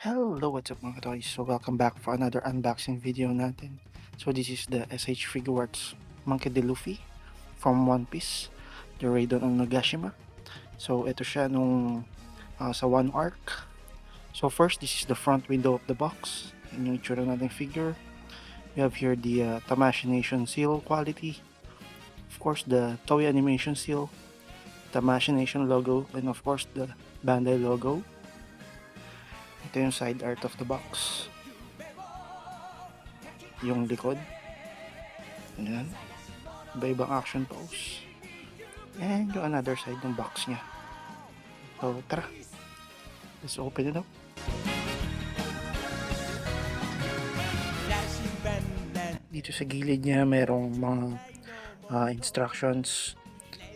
Hello, what's up mga toys? So welcome back for another unboxing video natin. So this is the SH Figuarts Monkey D. Luffy from One Piece, the Raidon of Nagashima. So ito siya nung sa one arc. So first, this is the front window of the box. Yan yung itsura nating figure. We have here the Tamashii Nation seal quality. Of course, the Toei Animation seal, Tamashii Nation logo, and of course the Bandai logo. Ito yung side art of the box. Yung likod. Ayan. Iba-ibang action pose. And yung another side ng box niya. So, tara. Let's open it up. Dito sa gilid niya, merong mga instructions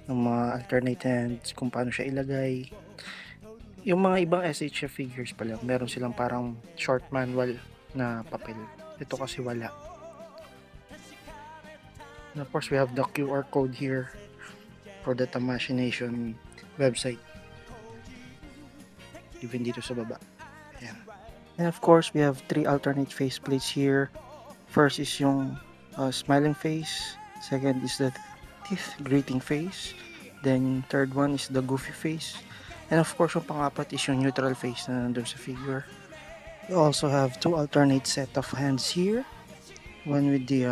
ng mga alternate hands kung paano siya ilagay. Yung mga ibang SHF figures pa lang, meron silang parang short manual na papel. Ito kasi wala. And of course, we have the QR code here for the Tamashii Nation website. Even dito sa baba. Ayan. And of course, we have three alternate face plates here. First is yung smiling face. Second is the teeth greeting face. Then third one is the goofy face. And of course, yung pang-apat is yung neutral face na nandun sa figure. We also have two alternate set of hands here. One with the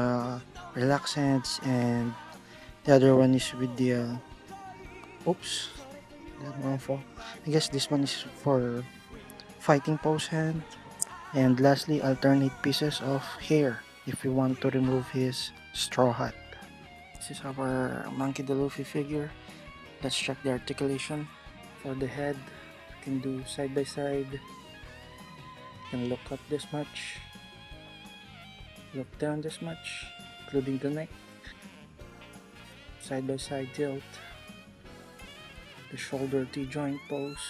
relaxed hands and the other one is with the oops, that one for, I guess this one is for fighting pose hand. And lastly, alternate pieces of hair if you want to remove his straw hat. This is our Monkey D. Luffy figure. Let's check the articulation. For the head, you can do side by side. You can look up this much, look down this much, including the neck. Side by side tilt. The shoulder T-joint pose.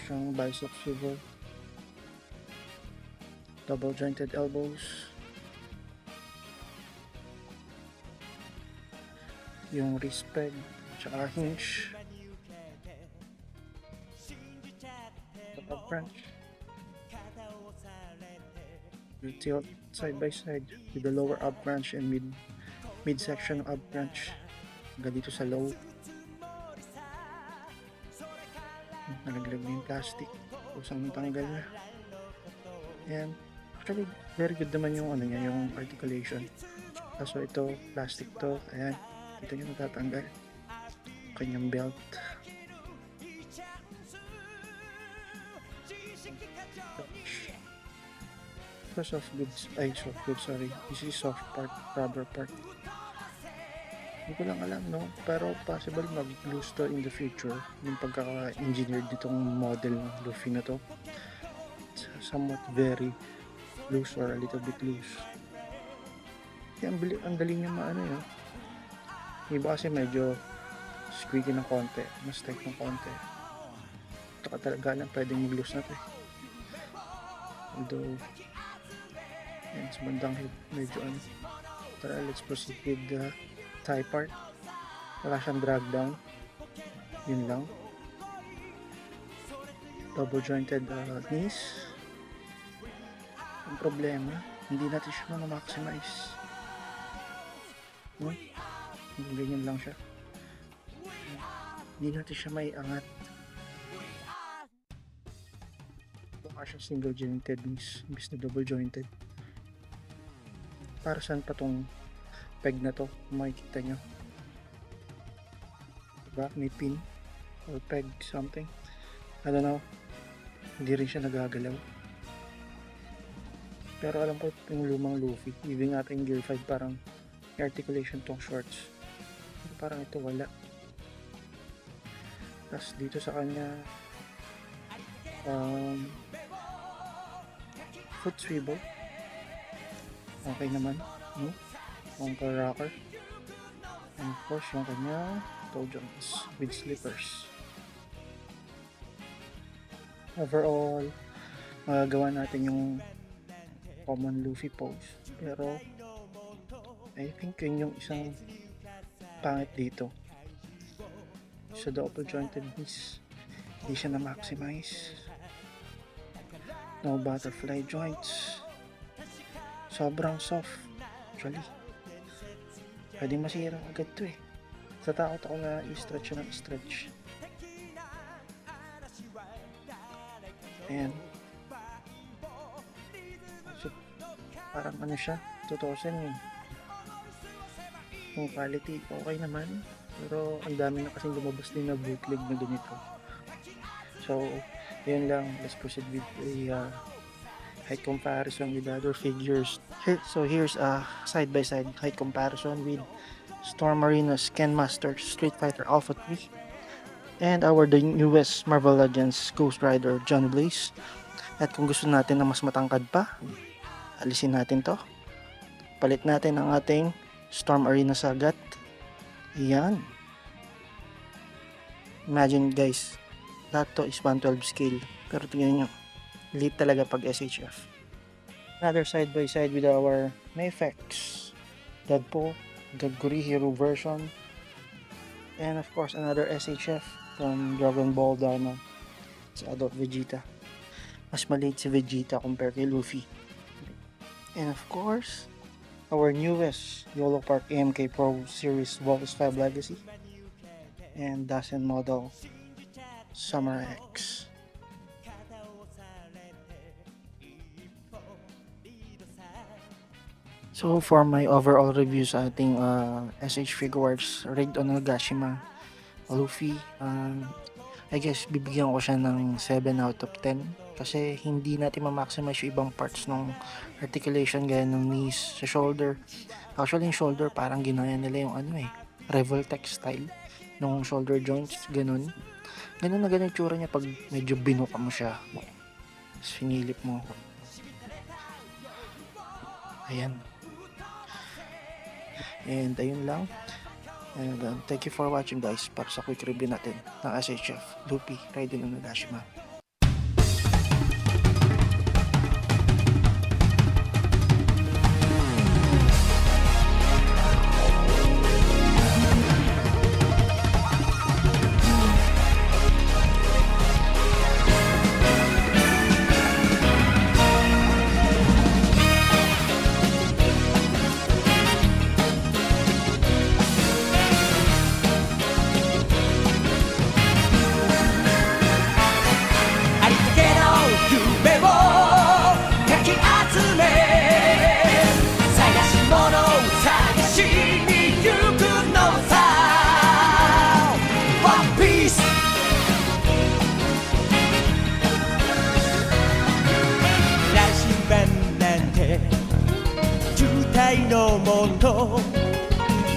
Strong bicep swivel. Double jointed elbows. Yung wrist peg, tsaka hinge. Up branch. You tilt side by side with the lower up branch and midsection up branch. Hanggang dito sa low. Nalaglag na yung plastic. Kusang yung tanggal niya. And actually, very good naman yung ano niya, yung articulation. Kaso ito, plastic to. Ayan, ito yung natatanggal. Kanyang belt. Ito soft goods, soft goods, sorry. This is soft part, rubber part. Hindi ko lang alam, no? Pero possible mag-loose to in the future. Yung pagkaka-engineered nitong model ng Luffy na to. It's somewhat very loose or a little bit loose. Kaya ang dali niya maano yun. Iba kasi medyo squeaky ng konti, mas tight ng konti. Ito ka talaga lang pwedeng mag-loose na to eh. Although yan, sa bandang head, medyo ano. Tara, let's proceed with the thigh part. Wala siyang drag down. Yun lang. Double jointed knees. Ang problema, hindi natin siya ma-maximize. Ganyan lang siya. Hindi natin siya may angat. Baka siya single jointed knees, imbis na double jointed. Para saan pa tong peg na to, kung makikita nyo, diba? May pin or peg something, I don't know. Hindi rin siya nagagalaw, pero alam ko yung lumang Luffy, even nga yung Gear 5 parang may articulation tong shorts, parang ito wala. Tapos dito sa kanya foot swivel, okay naman, no? Anchor rocker, and of course yung kanya toe joints with slippers. Overall, magagawa natin yung common Luffy pose, pero I think yun yung isang pangit dito sa double jointed knees. Hindi siya na maximize. No butterfly joints. Sobrang soft. Actually, pwede masira agad to eh. Sa takot ako na i-stretch ng stretch. Ayan. So, parang ano siya, 2,000 eh. Yung quality, okay naman. Pero ang dami na kasing lumabas din na bootleg na ganito. So, yun lang. Let's proceed with a height comparison with other figures. So here's a side-by-side height comparison with Storm Marina's Ken Master Street Fighter Alpha 3 and the newest Marvel Legends Ghost Rider Johnny Blaze. At kung gusto natin na mas matangkad pa, alisin natin to. Palit natin ang ating Storm Arena Sagat. Ayan. Imagine guys, lahat to is 112 scale. Pero tingnan nyo, elite talaga pag SHF. Another side by side with our Mayfex, Deadpool, Gaguri Hero version, and of course another SHF from Dragon Ball Daima. It's Adult Vegeta. Mas maliit si Vegeta compare kay Luffy. And of course, our newest YOLO Park AMK Pro Series Voltus 5 Legacy and Dasen model Summer X. So for my overall review sa ating SH Figuarts rigged on Nagashima Luffy, I guess bibigyan ko siya ng 7 out of 10 kasi hindi natin ma-maximize yung ibang parts ng articulation gaya ng knees sa shoulder. Actually yung shoulder parang ginaya nila yung Revoltex style ng shoulder joints, ganun na ganun yung tsura niya pag medyo binuka mo siya, tapos finilip mo. Ayan. And ayun lang. And thank you for watching guys para sa quick review natin ng SHF Luffy Raiden no Nagashima.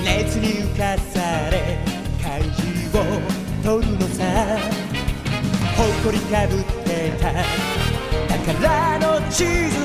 熱に浮かされ怪獣を取るのさ誇りかぶってた宝の地図